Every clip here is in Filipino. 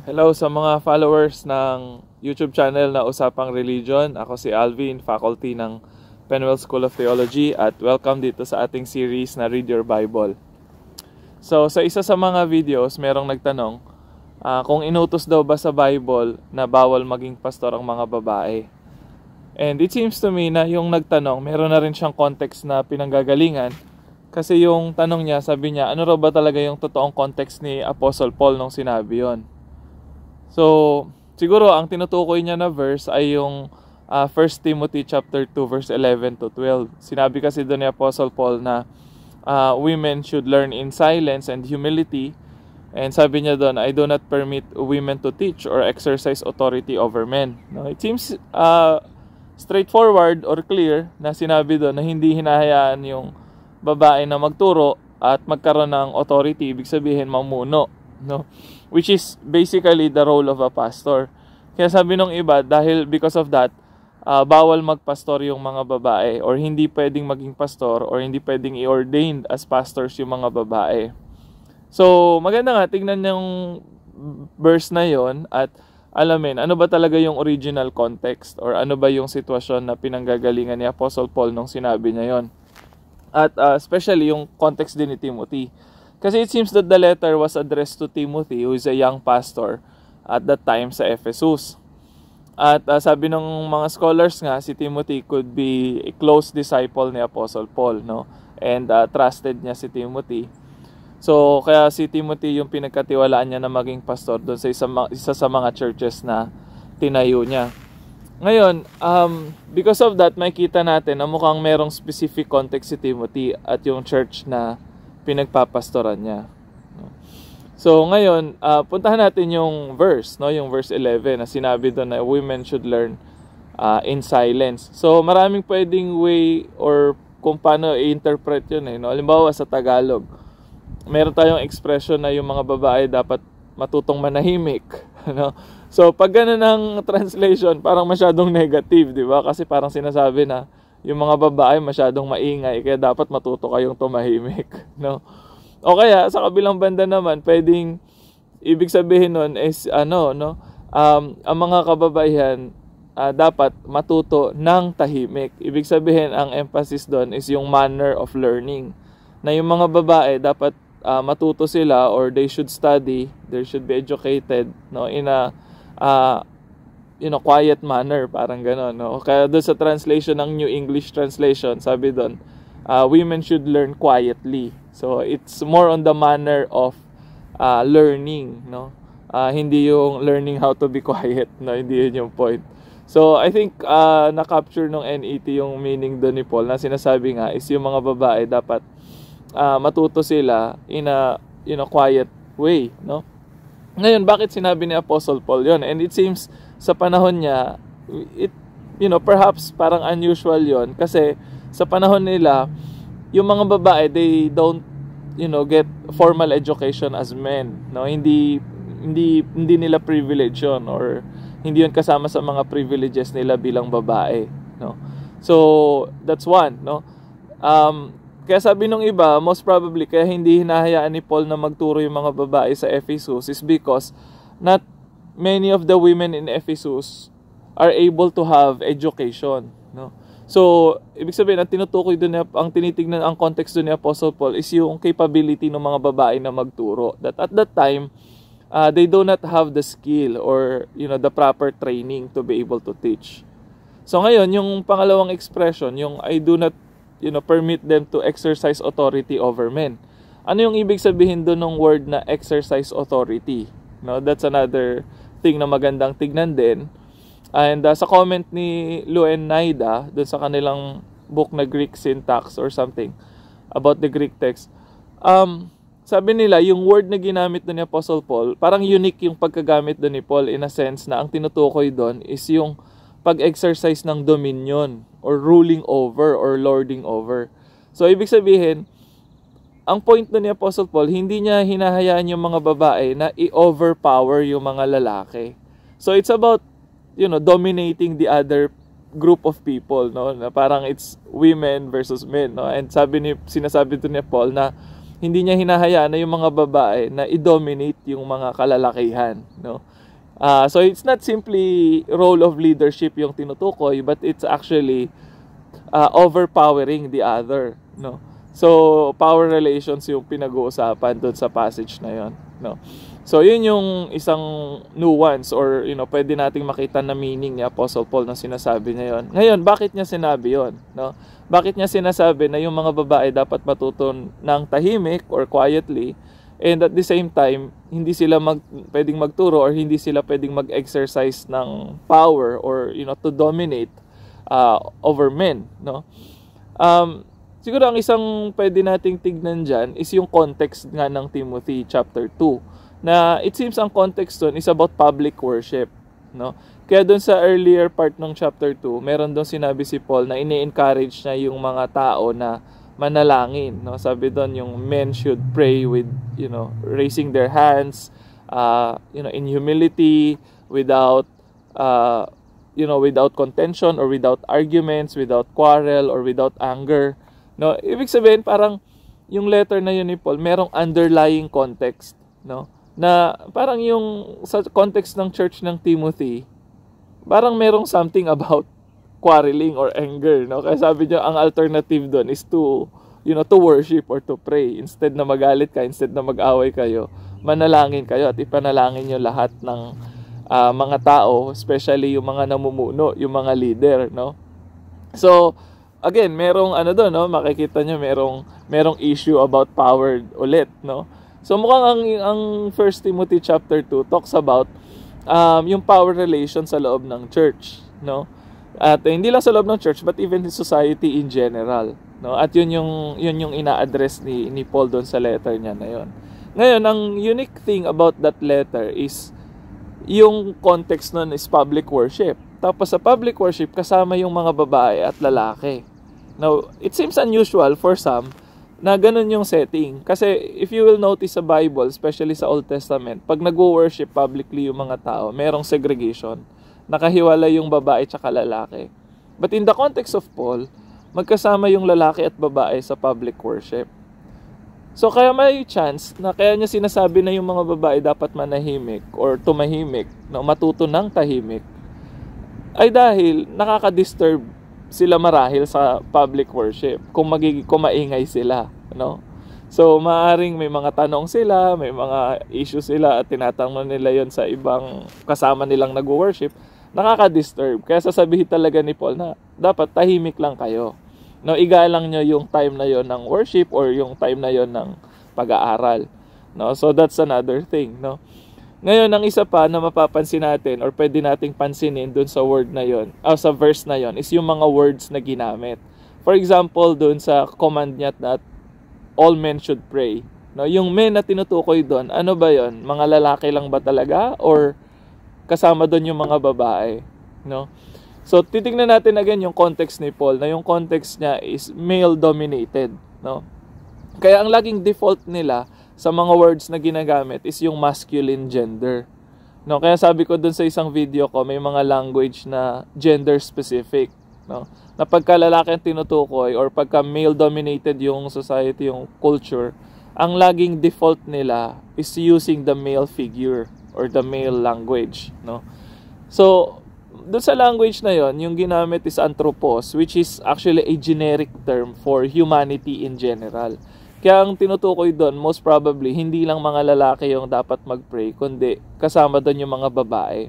Hello sa mga followers ng YouTube channel na Usapang Religion. Ako si Alvin, faculty ng Penwell School of Theology at welcome dito sa ating series na Read Your Bible. So sa isa sa mga videos, merong nagtanong kung inutos daw ba sa Bible na bawal maging pastor ang mga babae. And it seems to me na yung nagtanong, meron na rin siyang context na pinanggagalingan. Kasi yung tanong niya, sabi niya, ano raw ba talaga yung totoong context ni Apostle Paul nung sinabi yon? So, siguro ang tinutukoy niya na verse ay yung 1 Timothy chapter 2 verse 11 to 12. Sinabi kasi doon ni Apostle Paul na women should learn in silence and humility. And sabi niya doon, I do not permit women to teach or exercise authority over men. No, it seems straightforward or clear na sinabi doon na hindi hinahayaan yung babae na magturo at magkaroon ng authority, ibig sabihin mamuno, no? Which is basically the role of a pastor. Kaya sabi nung iba, because of that, bawal magpastor yung mga babae or hindi pwedeng maging pastor or hindi pwedeng i-ordained as pastors yung mga babae. So, maganda nga, tignan yung verse na yon at alamin, ano ba talaga yung original context or ano ba yung sitwasyon na pinanggagalingan ni Apostle Paul nung sinabi niya yon. At especially yung context din ni Timothy. Kasi it seems that the letter was addressed to Timothy, who is a young pastor at that time sa Ephesus. At sabi ng mga scholars nga, si Timothy could be a close disciple ni Apostle Paul, no? And trusted niya si Timothy. So, kaya si Timothy yung pinagkatiwalaan niya na maging pastor doon sa isa sa mga churches na tinayo niya. Ngayon, because of that, makita natin na mukhang merong specific context si Timothy at yung church na pinagpapastoran niya. So ngayon, puntahan natin yung verse, no? Yung verse 11 na sinabi doon na women should learn in silence. So maraming pwedeng way or kung paano i-interpret yun no? Halimbawa sa Tagalog, meron tayong expression na yung mga babae dapat matutong manahimik, no? So pag ganun ang translation, parang masyadong negative, di ba? Kasi parang sinasabi na yung mga babae masyadong maingay, kaya dapat matuto kayong tumahimik, no? O kaya sa kabilang banda naman, pwedeng ibig sabihin nun is ang mga kababaihan dapat matuto ng tahimik. Ibig sabihin ang emphasis doon is yung manner of learning. Na yung mga babae dapat matuto sila or they should study, they should be educated, no, in a quiet manner, parang gano'n, no? Kaya doon sa translation ng New English Translation, sabi doon, women should learn quietly. So, it's more on the manner of learning, no? Hindi yung learning how to be quiet, no? Hindi yun yung point. So, I think na-capture ng NET yung meaning doon ni Paul na sinasabi nga is yung mga babae dapat matuto sila in a quiet way, no? Ngayon, bakit sinabi ni Apostle Paul yon? And it seems sa panahon niya, perhaps parang unusual yon kasi sa panahon nila, yung mga babae, they don't, get formal education as men, no? Hindi nila privilege yun or hindi yun kasama sa mga privileges nila bilang babae, no? So, that's one, no? Kaya sabi nung iba, most probably, kaya hindi hinahayaan ni Paul na magturo yung mga babae sa Ephesus is because not many of the women in Ephesus are able to have education, no? So, ibig sabihin, ang tinitignan, ang context doon ni Apostle Paul is yung capability ng mga babae na magturo. That at that time, they do not have the skill or, the proper training to be able to teach. So, ngayon, yung pangalawang expression, yung I do not permit them to exercise authority over men. Ano yung ibig sabihin doon ng word na exercise authority? No, that's another thing na magandang tignan din. And sa comment ni Lou and Naida doon sa kanilang book na Greek Syntax or something about the Greek text, sabi nila yung word na ginamit doon ni Apostle Paul, parang unique yung pagkagamit doon ni Paul in a sense na ang tinutukoy doon is yung pag-exercise ng dominion or ruling over or lording over. So, ibig sabihin, ang point doon ni Apostle Paul, hindi niya hinahayaan yung mga babae na i-overpower yung mga lalaki. So, it's about, dominating the other group of people, no? Na parang it's women versus men, no? And sinasabi doon ni Paul na hindi niya hinahayaan na yung mga babae na i-dominate yung mga kalalakihan, no? So it's not simply role of leadership yung tinutukoy, but it's actually overpowering the other, no? So power relations yung pinag-uusapan doon sa passage na yon, no? So yun yung isang nuance, or pwede nating makita na meaning ni Apostle Paul na sinasabi niya yon. Ngayon, bakit niya sinabi yon, no? Bakit niya sinasabi na yung mga babae dapat matuto ng tahimik or quietly, and at the same time hindi sila pwedeng magturo, or hindi sila pwedeng mag-exercise ng power, or to dominate over men, no? Siguro ang isang pwede nating tignan dyan is yung context nga ng Timothy chapter 2, na it seems ang context doon is about public worship, no? Kaya doon sa earlier part ng chapter 2, meron doon sinabi si Paul na ini-encourage niya yung mga tao na manalangin, no? Sabi doon yung men should pray with, raising their hands, in humility, without without contention, or without arguments, without quarrel, or without anger. No, ibig sabihin parang yung letter na yun ni Paul, merong underlying context, no? Na parang yung sa context ng church ng Timothy, parang merong something about quarreling or anger, no? Kaya sabi niya ang alternative doon is to worship or to pray. Instead na magalit ka, instead na mag-away kayo, manalangin kayo at ipanalangin niyo lahat ng mga tao, especially yung mga namumuno, yung mga leader, no? So again, merong doon, no? Makikita nyo merong issue about power ulit, no? So mukhang ang 1 Timothy chapter 2 talks about yung power relation sa loob ng church, no? At hindi lang sa loob ng church, but even in society in general, no? At yun yung ina-address ni Paul doon sa letter niya na yon. Ngayon, ang unique thing about that letter is yung context nun is public worship. Tapos sa public worship, kasama yung mga babae at lalaki. Now, it seems unusual for some na ganun yung setting. Kasi if you will notice sa Bible, especially sa Old Testament, pag nag-worship publicly yung mga tao, merong segregation. Nakahiwalay yung babae tsaka lalaki. But in the context of Paul, magkasama yung lalaki at babae sa public worship. So kaya may chance na kaya niya sinasabi na yung mga babae dapat manahimik or tumahimik, no, matuto ng tahimik, ay dahil nakaka-disturb sila marahil sa public worship kung maingay sila, no? So maaring may mga tanong sila, may mga issue sila at tinatanong nila yon sa ibang kasama nilang nag-worship, nakaka-disturb. Kaya sasabihin talaga ni Paul na dapat tahimik lang kayo, no? Igalang nyo yung time na yon ng worship or yung time na yon ng pag-aaral, no? So that's another thing, no? Ngayon, ang isa pa na mapapansin natin or pwede nating pansinin dun sa word na yon, sa verse na yon, is yung mga words na ginamit. For example, dun sa command niya that all men should pray, no? Yung men na tinutukoy dun, ano ba yon? Mga lalaki lang ba talaga or kasama dun yung mga babae, no? So titingnan natin again yung context ni Paul, na yung context niya is male dominated, no? Kaya ang laging default nila sa mga words na ginagamit is yung masculine gender, no? Kaya sabi ko dun sa isang video ko, may mga language na gender specific, no? Na pagka lalaki ang tinutukoy or pagka male dominated yung society, yung culture, ang laging default nila is using the male figure or the male language, no? So dun sa language na yon, yung ginamit is anthropos, which is actually a generic term for humanity in general. Kaya ang tinutukoy doon, most probably, hindi lang mga lalaki yung dapat mag-pray, kundi kasama doon yung mga babae.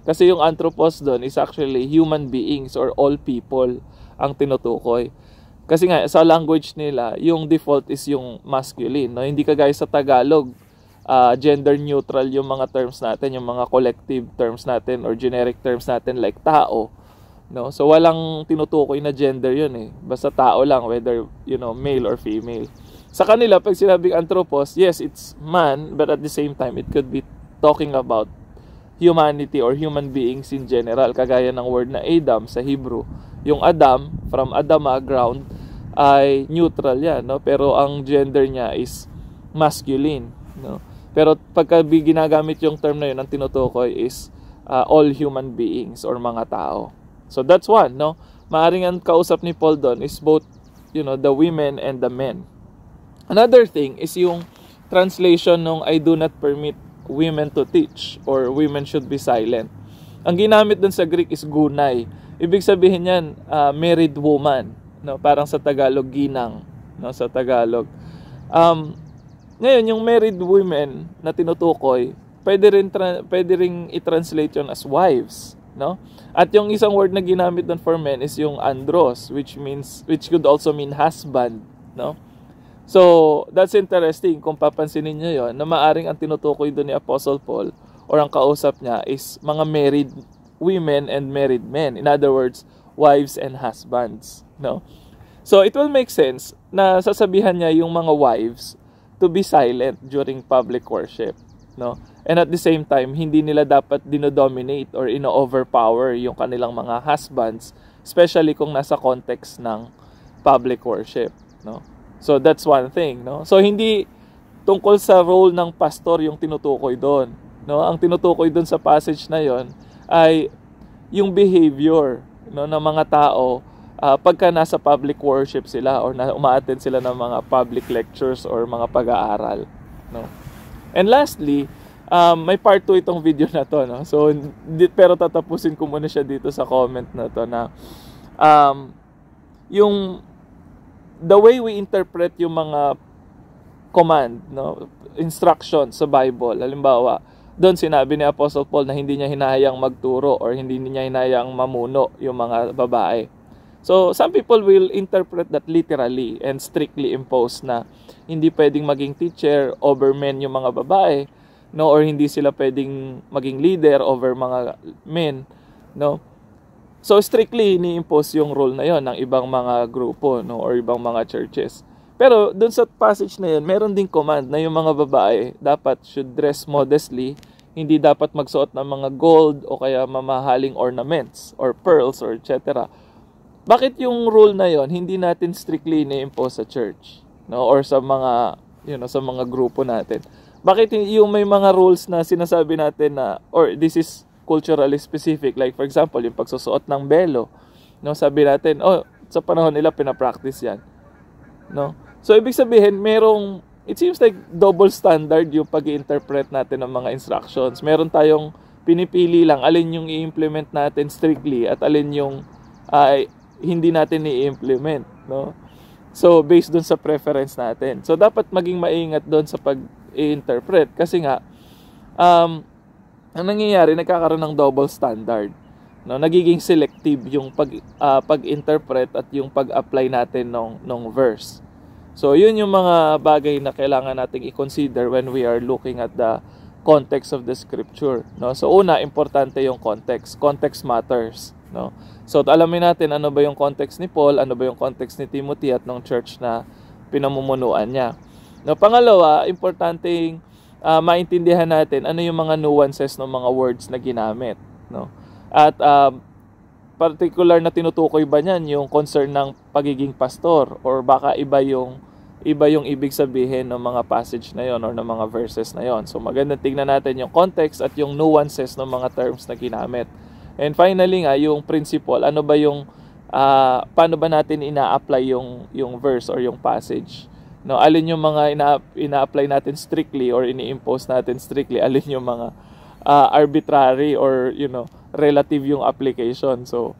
Kasi yung anthropos doon is actually human beings or all people ang tinutukoy. Kasi nga, sa language nila, yung default is yung masculine, no? Hindi kagaya sa Tagalog, gender neutral yung mga terms natin, yung mga collective terms natin or generic terms natin like tao, no? So walang tinutukoy na gender yun eh. Basta tao lang, whether male or female. Sa kanila, pag sinabing anthropos, yes, it's man, but at the same time, it could be talking about humanity or human beings in general. Kagaya ng word na Adam sa Hebrew. Yung Adam, from Adama, ground, ay neutral yan, no? Pero ang gender niya is masculine, no? Pero pagka ginagamit yung term na yun, ang tinutukoy is all human beings or mga tao. So that's one, no? Maaring ang kausap ni Paul doon is both, the women and the men. Another thing is yung translation ng I do not permit women to teach or women should be silent. Ang ginamit dun sa Greek is gunay. Ibig sabihin yan, married woman. No? Parang sa Tagalog, ginang. No? Sa Tagalog. Ngayon, yung married women na tinutukoy, pwede ring i-translate yun as wives. No? At yung isang word na ginamit doon for men is yung andros, which could also mean husband. No? So, that's interesting kung papansinin nyo yun, na maaring ang tinutukoy doon ni Apostle Paul or ang kausap niya is mga married women and married men. In other words, wives and husbands. No? So, it will make sense na sasabihan niya yung mga wives to be silent during public worship. No? And at the same time, hindi nila dapat dinodominate or ino-overpower yung kanilang mga husbands, especially kung nasa context ng public worship. No? So, that's one thing. No? So, hindi tungkol sa role ng pastor yung tinutukoy doon. No? Ang tinutukoy doon sa passage na yon ay yung behavior, no, ng mga tao pagka nasa public worship sila or uma-attend sila ng mga public lectures or mga pag-aaral. No? And lastly, may part 2 itong video na to, no? So, pero tatapusin ko muna siya dito sa comment na to na yung the way we interpret yung mga command, no, instruction sa Bible. Halimbawa, doon sinabi ni Apostle Paul na hindi niya hinahayang magturo or hindi niya hinahayang mamuno yung mga babae. So, some people will interpret that literally and strictly impose na hindi pwedeng maging teacher over men yung mga babae, no, or hindi sila pwedeng maging leader over mga men, no. So strictly ni-impose yung rule na yon ng ibang mga grupo, no, or ibang mga churches. Pero dun sa passage na yun, meron ding command na yung mga babae dapat should dress modestly, hindi dapat magsuot ng mga gold o kaya mamahaling ornaments or pearls or etc. Bakit yung rule na yon hindi natin strictly ni-impose sa church, no, or sa mga sa mga grupo natin? Bakit yung may mga rules na sinasabi natin na, or this is culturally specific, like for example, yung pagsusuot ng belo, no, sabi natin, sa panahon nila pinapractice yan, no? So, ibig sabihin, it seems like double standard yung pag-i-interpret natin ng mga instructions. Meron tayong pinipili lang, alin yung i-implement natin strictly at alin yung hindi natin i-implement, no? So, based dun sa preference natin. So, dapat maging maingat dun sa pag-i-interpret. Kasi nga, ang nangyayari, nagkakaroon ng double standard. No? Nagiging selective yung pag-interpret at yung pag-apply natin ng verse. So, yun yung mga bagay na kailangan nating i-consider when we are looking at the context of the scripture. No? So, una, importante yung context. Context matters. No? So, alamin natin ano ba yung context ni Paul, ano ba yung context ni Timothy at ng church na pinamumunuan niya. No, pangalawa, importanteng maintindihan natin ano yung mga nuances ng mga words na ginamit. No? At particular na tinutukoy ba niyan yung concern ng pagiging pastor or baka iba yung ibig sabihin ng mga passage na yon or ng mga verses na yon. So, magandang tingnan natin yung context at yung nuances ng mga terms na ginamit. And finally nga, yung principle, ano ba yung, paano ba natin ina-apply yung verse or yung passage? No, alin yung mga ina-apply natin strictly or ini-impose natin strictly, alin yung mga arbitrary or, relative yung application. So,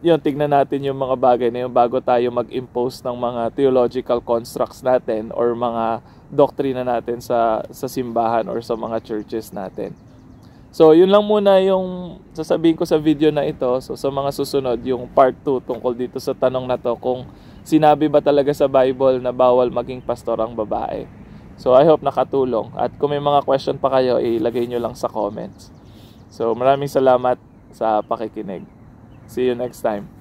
yun, tignan natin yung mga bagay na yun bago tayo mag-impose ng mga theological constructs natin or mga doktrina natin sa simbahan or sa mga churches natin. So, yun lang muna yung sasabihin ko sa video na ito. So, sa mga susunod, yung part 2 tungkol dito sa tanong na to, kung sinabi ba talaga sa Bible na bawal maging pastor ang babae. So, I hope nakatulong. At kung may mga question pa kayo, ilagay nyo lang sa comments. So, maraming salamat sa pakikinig. See you next time.